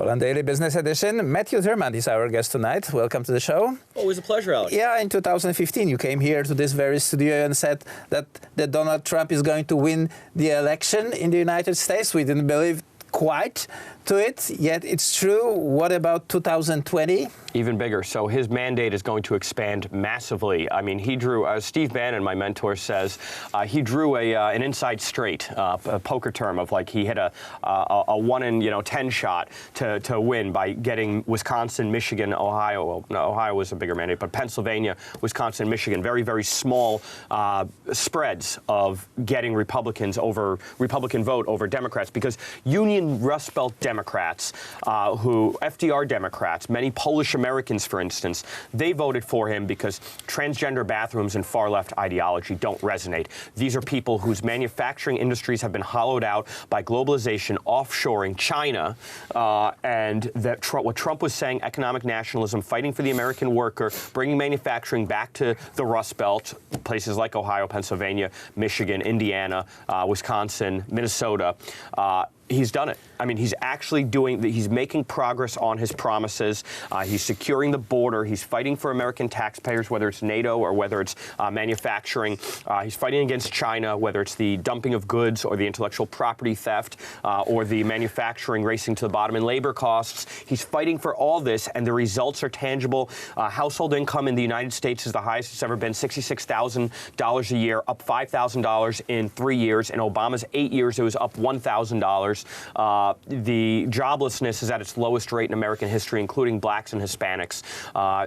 Poland Daily Business Edition. Matthew Tyrmand is our guest tonight. Welcome to the show. Always a pleasure, Alex. Yeah, in 2015 you came here to this very studio and said that Donald Trump is going to win the election in the United States. We didn't believe quite to it, yet it's true. What about 2020? Even bigger. So his mandate is going to expand massively. I mean, he drew, Steve Bannon, my mentor, says he drew an inside straight, a poker term of like he hit a 1 in 10 shot to win by getting Wisconsin, Michigan, Ohio. Well, no, Ohio was a bigger mandate, but Pennsylvania, Wisconsin, Michigan, very, very small spreads of getting Republican vote over Democrats, because Union Rust Belt Democrats, FDR Democrats, many Polish Americans, for instance, they voted for him because transgender bathrooms and far-left ideology don't resonate. These are people whose manufacturing industries have been hollowed out by globalization, offshoring, China, and that what Trump was saying, economic nationalism, fighting for the American worker, bringing manufacturing back to the Rust Belt, places like Ohio, Pennsylvania, Michigan, Indiana, Wisconsin, Minnesota. He's done it. I mean, he's actually he's making progress on his promises. He's securing the border. He's fighting for American taxpayers, whether it's NATO or whether it's manufacturing. He's fighting against China, whether it's the dumping of goods or the intellectual property theft or the manufacturing racing to the bottom in labor costs. He's fighting for all this, and the results are tangible. Household income in the United States is the highest it's ever been, $66,000 a year, up $5,000 in 3 years. In Obama's 8 years, it was up $1,000. The joblessness is at its lowest rate in American history, including blacks and Hispanics.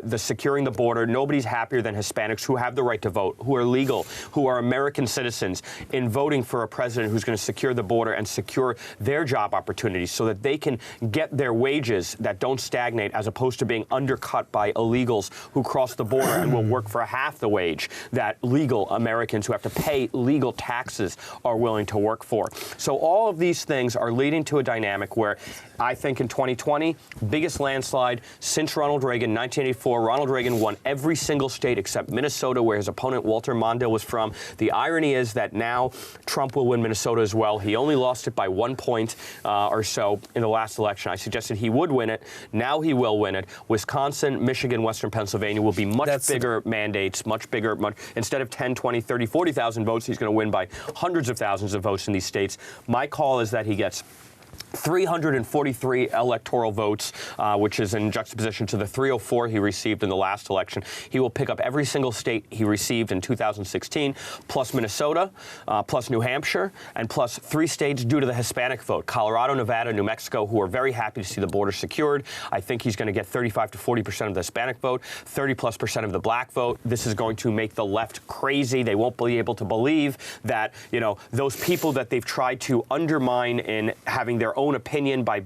The securing the border, nobody's happier than Hispanics who have the right to vote, who are legal, who are American citizens, in voting for a president who's going to secure the border and secure their job opportunities so that they can get their wages that don't stagnate, as opposed to being undercut by illegals who cross the border and will work for half the wage that legal Americans who have to pay legal taxes are willing to work for. So all of these things are leading to a dynamic where I think in 2020, biggest landslide since Ronald Reagan, 1984. Ronald Reagan won every single state except Minnesota, where his opponent Walter Mondale was from. The irony is that now Trump will win Minnesota as well. He only lost it by 1 point or so in the last election. I suggested he would win it. Now he will win it. Wisconsin, Michigan, Western Pennsylvania will be much bigger mandates, much bigger. Instead of 10, 20, 30, 40,000 votes, he's going to win by hundreds of thousands of votes in these states. My call is that he gets 343 electoral votes, which is in juxtaposition to the 304 he received in the last election. He will pick up every single state he received in 2016, plus Minnesota, plus New Hampshire, and plus 3 states due to the Hispanic vote, Colorado, Nevada, New Mexico, who are very happy to see the border secured. I think he's going to get 35 to 40% of the Hispanic vote, 30+% of the black vote. This is going to make the left crazy. They won't be able to believe that, those people that they've tried to undermine in having their own opinion by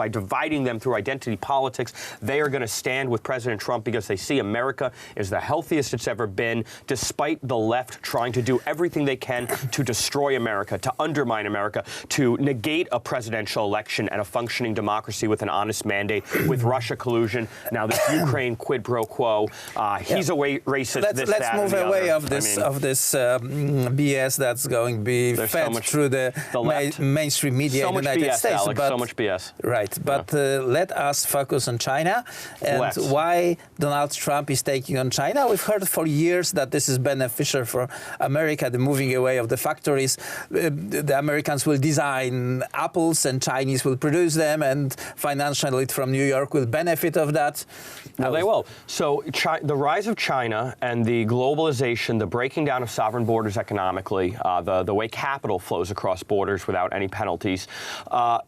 dividing them through identity politics, they are going to stand with President Trump because they see America is the healthiest it's ever been, despite the left trying to do everything they can to destroy America, to undermine America, to negate a presidential election and a functioning democracy with an honest mandate, with Russia collusion. Now this Ukraine quid pro quo. He's a racist. Let's move away of this BS that's going to be fed through the mainstream media in the United States. Alex, so much BS. Right, but let us focus on China and why Donald Trump is taking on China. We've heard for years that this is beneficial for America, the moving away of the factories. The Americans will design apples and Chinese will produce them, and financial elite from New York will benefit of that. Well, they will. So the rise of China and the globalization, the breaking down of sovereign borders economically, the way capital flows across borders without any penalties,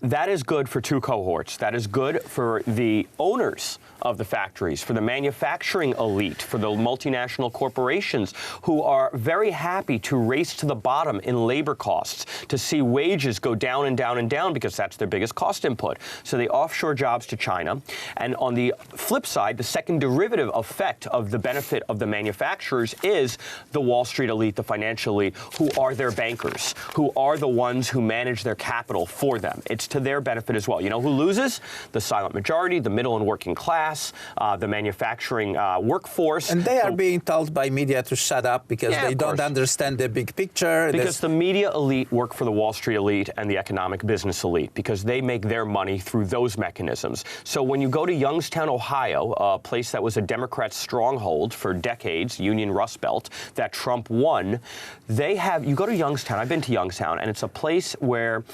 that is good for 2 cohorts. That is good for the owners of the factories, for the manufacturing elite, for the multinational corporations who are very happy to race to the bottom in labor costs, to see wages go down and down and down because that's their biggest cost input. So they offshore jobs to China. And on the flip side, the second derivative effect of the benefit of the manufacturers is the Wall Street elite, the financial elite, who are their bankers, who are the ones who manage their capital for them. It's to their benefit as well. You know who loses? The silent majority, the middle and working class, class, the manufacturing workforce. And they are being told by media to shut up because they don't understand the big picture. Because the media elite work for the Wall Street elite and the economic business elite, because they make their money through those mechanisms. So when you go to Youngstown, Ohio, a place that was a Democrat stronghold for decades, Union Rust Belt, that Trump won, you go to Youngstown, I've been to Youngstown, and it's a place where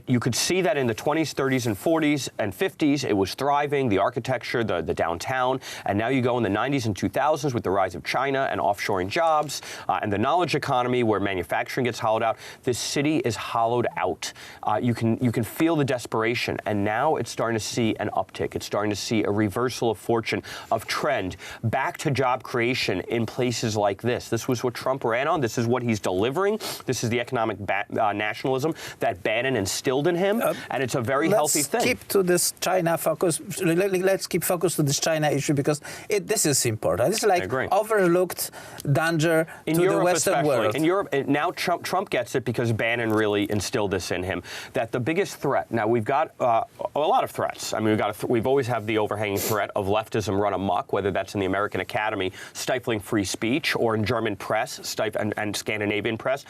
you could see that in the 20s, 30s, and 40s and 50s, it was thriving, the architecture, the downtown. And now you go in the 90s and 2000s with the rise of China and offshoring jobs and the knowledge economy where manufacturing gets hollowed out. This city is hollowed out. You can feel the desperation. And now it's starting to see an uptick. It's starting to see a reversal of fortune, of trend, back to job creation in places like this. This was what Trump ran on. This is what he's delivering. This is the economic nationalism that Bannon instilled in him, and it's a very healthy thing. Let's keep to this China focus. Let's keep focused to this China issue because this is important. It's like overlooked danger in to Europe, the Western world. In Europe, now Trump gets it because Bannon really instilled this in him. That the biggest threat. Now we've got a lot of threats. I mean, we've always have the overhanging threat of leftism run amok, whether that's in the American Academy stifling free speech, or in German press and Scandinavian press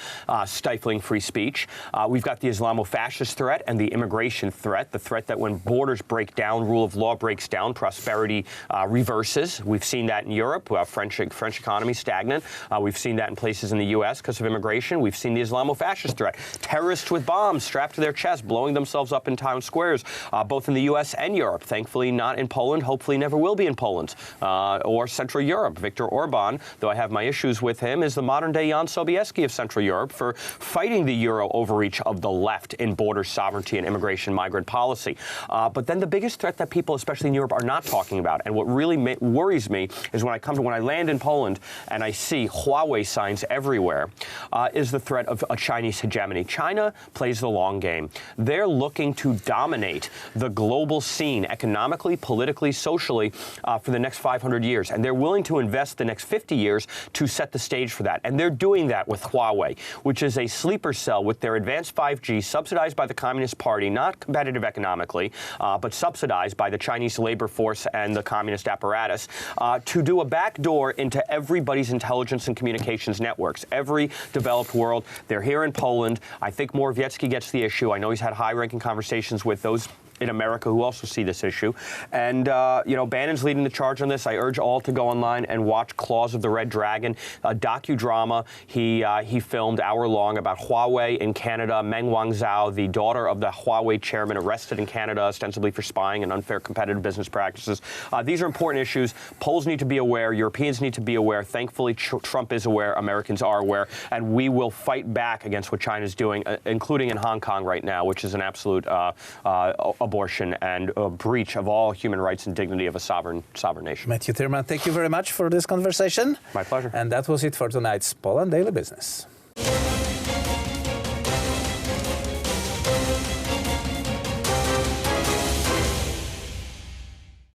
stifling free speech. We've got the Islamofascist threat and the immigration threat, the threat that when borders break down, rule of law breaks down, prosperity reverses. We've seen that in Europe. French economy stagnant. We've seen that in places in the U.S. because of immigration. We've seen the Islamofascist threat. Terrorists with bombs strapped to their chest, blowing themselves up in town squares, both in the U.S. and Europe. Thankfully not in Poland. Hopefully never will be in Poland or Central Europe. Viktor Orban, though I have my issues with him, is the modern-day Jan Sobieski of Central Europe for fighting the Euro overreach of the left in border sovereignty and immigration migrant policy. But then the biggest threat that people, especially in Europe, are not talking about, and what really worries me is when I land in Poland and I see Huawei signs everywhere, is the threat of a Chinese hegemony. China plays the long game. They're looking to dominate the global scene economically, politically, socially for the next 500 years, and they're willing to invest the next 50 years to set the stage for that. And they're doing that with Huawei, which is a sleeper cell with their advanced 5G subsidized by the Communist Party, not competitive economically, but subsidized by the Chinese labor force and the communist apparatus, to do a backdoor into everybody's intelligence and communications networks. Every developed world, they're here in Poland. I think Morawiecki gets the issue. I know he's had high-ranking conversations with those in America who also see this issue. And, Bannon's leading the charge on this. I urge all to go online and watch Claws of the Red Dragon, a docudrama he filmed hour-long about Huawei in Canada. Meng Wanzhou, the daughter of the Huawei chairman, arrested in Canada ostensibly for spying and unfair competitive business practices. These are important issues. Poles need to be aware. Europeans need to be aware. Thankfully, Trump is aware. Americans are aware. And we will fight back against what China's doing, including in Hong Kong right now, which is an absolute abortion and a breach of all human rights and dignity of a sovereign nation. Matthew Tyrmand, thank you very much for this conversation. My pleasure. And that was it for tonight's Poland Daily Business.